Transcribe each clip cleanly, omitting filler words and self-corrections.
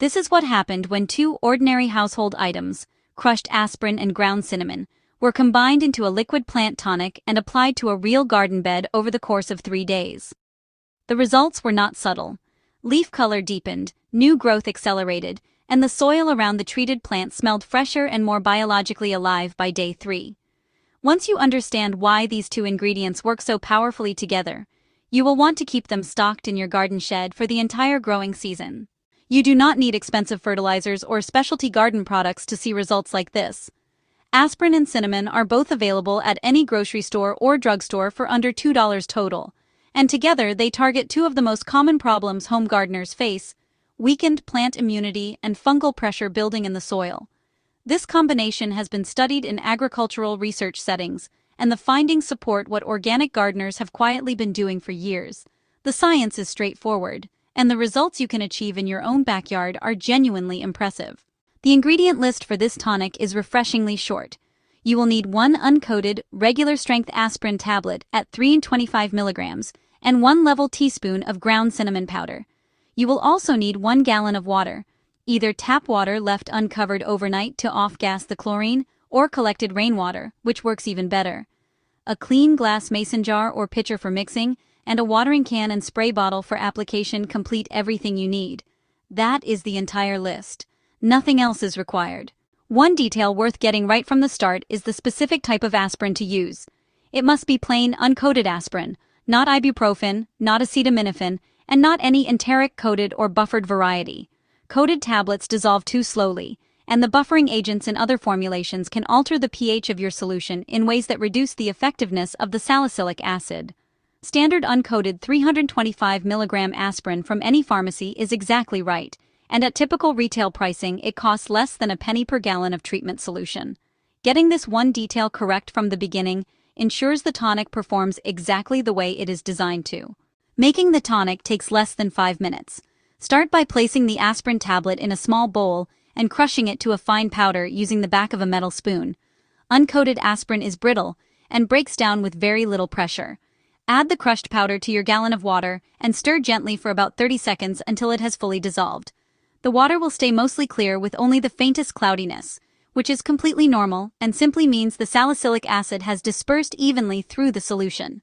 This is what happened when two ordinary household items, crushed aspirin and ground cinnamon, were combined into a liquid plant tonic and applied to a real garden bed over the course of 3 days. The results were not subtle. Leaf color deepened, new growth accelerated, and the soil around the treated plant smelled fresher and more biologically alive by day 3. Once you understand why these two ingredients work so powerfully together, you will want to keep them stocked in your garden shed for the entire growing season. You do not need expensive fertilizers or specialty garden products to see results like this. Aspirin and cinnamon are both available at any grocery store or drugstore for under $2 total, and together they target two of the most common problems home gardeners face: weakened plant immunity and fungal pressure building in the soil. This combination has been studied in agricultural research settings, and the findings support what organic gardeners have quietly been doing for years. The science is straightforward, and the results you can achieve in your own backyard are genuinely impressive. The ingredient list for this tonic is refreshingly short. You will need 1 uncoated, regular-strength aspirin tablet at 325 milligrams and 1 level teaspoon of ground cinnamon powder. You will also need 1 gallon of water, either tap water left uncovered overnight to off-gas the chlorine, or collected rainwater, which works even better. A clean glass mason jar or pitcher for mixing, and a watering can and spray bottle for application complete everything you need. That is the entire list. Nothing else is required. One detail worth getting right from the start is the specific type of aspirin to use. It must be plain uncoated aspirin, not ibuprofen, not acetaminophen, and not any enteric-coated or buffered variety. Coated tablets dissolve too slowly, and the buffering agents in other formulations can alter the pH of your solution in ways that reduce the effectiveness of the salicylic acid. Standard uncoated 325 mg aspirin from any pharmacy is exactly right, and at typical retail pricing it costs less than a penny per gallon of treatment solution. Getting this one detail correct from the beginning ensures the tonic performs exactly the way it is designed to. Making the tonic takes less than 5 minutes. Start by placing the aspirin tablet in a small bowl and crushing it to a fine powder using the back of a metal spoon. Uncoated aspirin is brittle and breaks down with very little pressure. Add the crushed powder to your gallon of water and stir gently for about 30 seconds until it has fully dissolved. The water will stay mostly clear with only the faintest cloudiness, which is completely normal and simply means the salicylic acid has dispersed evenly through the solution.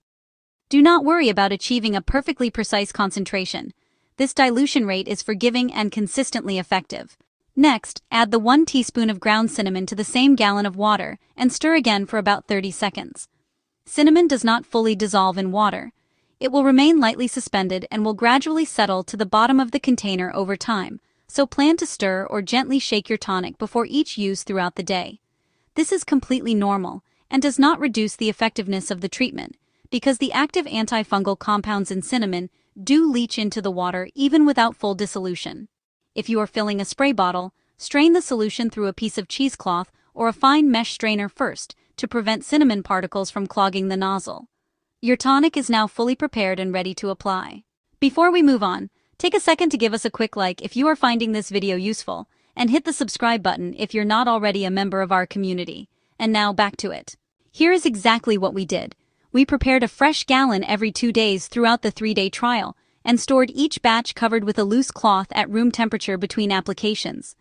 Do not worry about achieving a perfectly precise concentration. This dilution rate is forgiving and consistently effective. Next, add the 1 teaspoon of ground cinnamon to the same gallon of water and stir again for about 30 seconds. Cinnamon does not fully dissolve in water. It will remain lightly suspended and will gradually settle to the bottom of the container over time, so plan to stir or gently shake your tonic before each use throughout the day. This is completely normal and does not reduce the effectiveness of the treatment, because the active antifungal compounds in cinnamon do leach into the water even without full dissolution. If you are filling a spray bottle, strain the solution through a piece of cheesecloth or a fine mesh strainer first to prevent cinnamon particles from clogging the nozzle. Your tonic is now fully prepared and ready to apply. Before we move on, take a second to give us a quick like if you are finding this video useful, and hit the subscribe button if you're not already a member of our community. And now back to it. Here is exactly what we did. We prepared a fresh gallon every 2 days throughout the 3-day trial, and stored each batch covered with a loose cloth at room temperature between applications.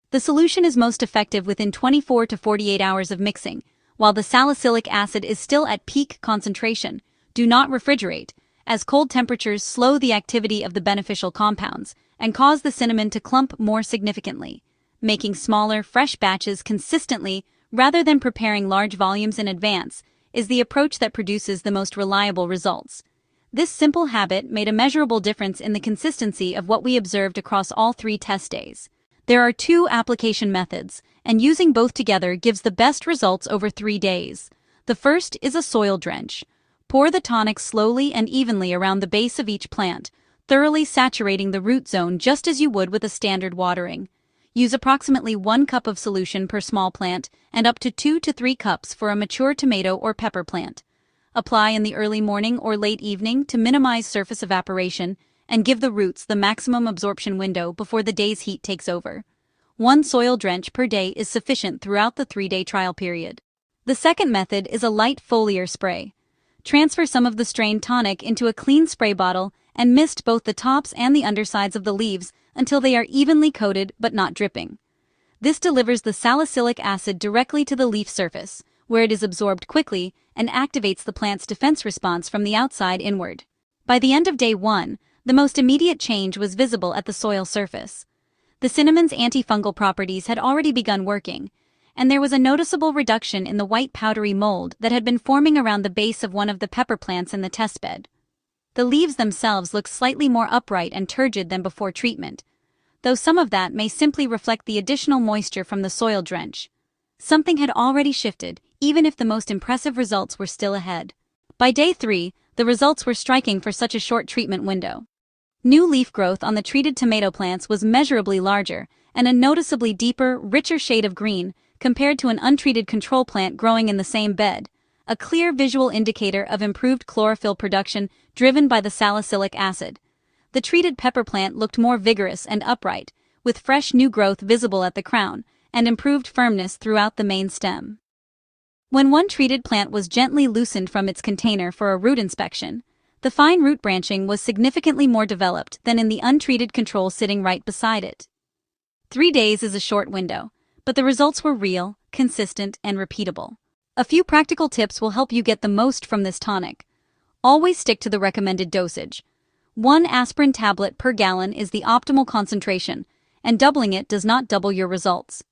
The solution is most effective within 24 to 48 hours of mixing, while the salicylic acid is still at peak concentration. Do not refrigerate, as cold temperatures slow the activity of the beneficial compounds and cause the cinnamon to clump more significantly. Making smaller, fresh batches consistently rather than preparing large volumes in advance is the approach that produces the most reliable results. This simple habit made a measurable difference in the consistency of what we observed across all 3 test days. There are 2 application methods, and using both together gives the best results over 3 days. The first is a soil drench. Pour the tonic slowly and evenly around the base of each plant, thoroughly saturating the root zone just as you would with a standard watering. Use approximately 1 cup of solution per small plant and up to 2 to 3 cups for a mature tomato or pepper plant. Apply in the early morning or late evening to minimize surface evaporation and give the roots the maximum absorption window before the day's heat takes over. 1 soil drench per day is sufficient throughout the 3-day trial period. The second method is a light foliar spray. Transfer some of the strained tonic into a clean spray bottle and mist both the tops and the undersides of the leaves until they are evenly coated but not dripping. This delivers the salicylic acid directly to the leaf surface, where it is absorbed quickly and activates the plant's defense response from the outside inward. By the end of day 1, the most immediate change was visible at the soil surface. The cinnamon's antifungal properties had already begun working, and there was a noticeable reduction in the white powdery mold that had been forming around the base of one of the pepper plants in the test bed. The leaves themselves looked slightly more upright and turgid than before treatment, though some of that may simply reflect the additional moisture from the soil drench. Something had already shifted, even if the most impressive results were still ahead. By day 3, the results were striking for such a short treatment window. New leaf growth on the treated tomato plants was measurably larger, and a noticeably deeper, richer shade of green, compared to an untreated control plant growing in the same bed, a clear visual indicator of improved chlorophyll production driven by the salicylic acid. The treated pepper plant looked more vigorous and upright, with fresh new growth visible at the crown, and improved firmness throughout the main stem. When one treated plant was gently loosened from its container for a root inspection, the fine root branching was significantly more developed than in the untreated control sitting right beside it. 3 days is a short window, but the results were real, consistent, and repeatable. A few practical tips will help you get the most from this tonic. Always stick to the recommended dosage. 1 aspirin tablet per gallon is the optimal concentration, and doubling it does not double your results.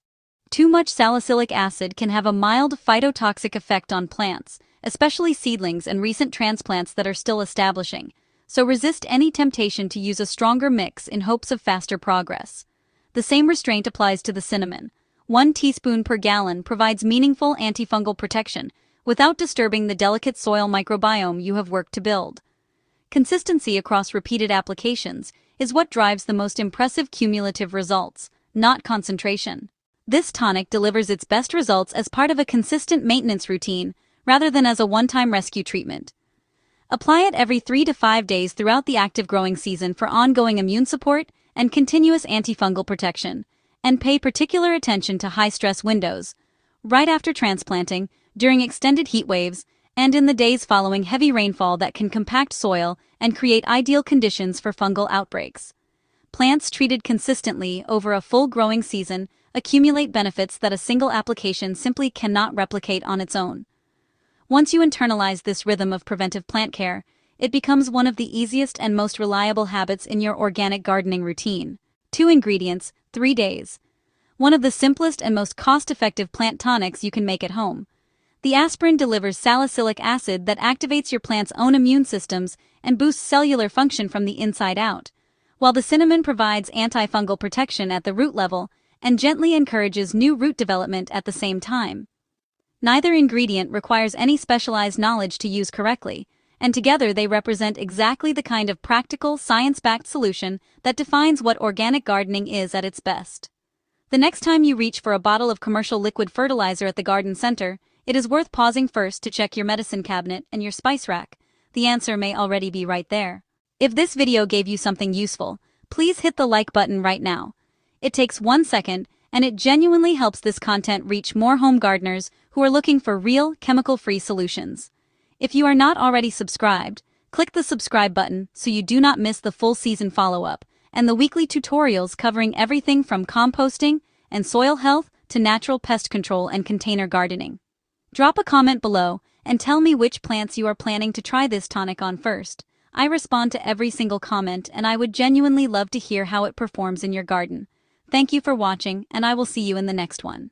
Too much salicylic acid can have a mild phytotoxic effect on plants, especially seedlings and recent transplants that are still establishing, so resist any temptation to use a stronger mix in hopes of faster progress. The same restraint applies to the cinnamon. 1 teaspoon per gallon provides meaningful antifungal protection without disturbing the delicate soil microbiome you have worked to build. Consistency across repeated applications is what drives the most impressive cumulative results, not concentration. This tonic delivers its best results as part of a consistent maintenance routine rather than as a one-time rescue treatment. Apply it every 3 to 5 days throughout the active growing season for ongoing immune support and continuous antifungal protection, and pay particular attention to high-stress windows, right after transplanting, during extended heat waves, and in the days following heavy rainfall that can compact soil and create ideal conditions for fungal outbreaks. Plants treated consistently over a full growing season accumulate benefits that a single application simply cannot replicate on its own. Once you internalize this rhythm of preventive plant care, it becomes one of the easiest and most reliable habits in your organic gardening routine. 2 ingredients, 3 days. One of the simplest and most cost-effective plant tonics you can make at home. The aspirin delivers salicylic acid that activates your plant's own immune systems and boosts cellular function from the inside out, while the cinnamon provides antifungal protection at the root level and gently encourages new root development at the same time. Neither ingredient requires any specialized knowledge to use correctly, and together they represent exactly the kind of practical, science-backed solution that defines what organic gardening is at its best. The next time you reach for a bottle of commercial liquid fertilizer at the garden center, it is worth pausing first to check your medicine cabinet and your spice rack. The answer may already be right there. If this video gave you something useful, please hit the like button right now. It takes 1 second, and it genuinely helps this content reach more home gardeners who are looking for real, chemical-free solutions. If you are not already subscribed, click the subscribe button so you do not miss the full season follow-up and the weekly tutorials covering everything from composting and soil health to natural pest control and container gardening. Drop a comment below and tell me which plants you are planning to try this tonic on first. I respond to every single comment, and I would genuinely love to hear how it performs in your garden. Thank you for watching, and I will see you in the next one.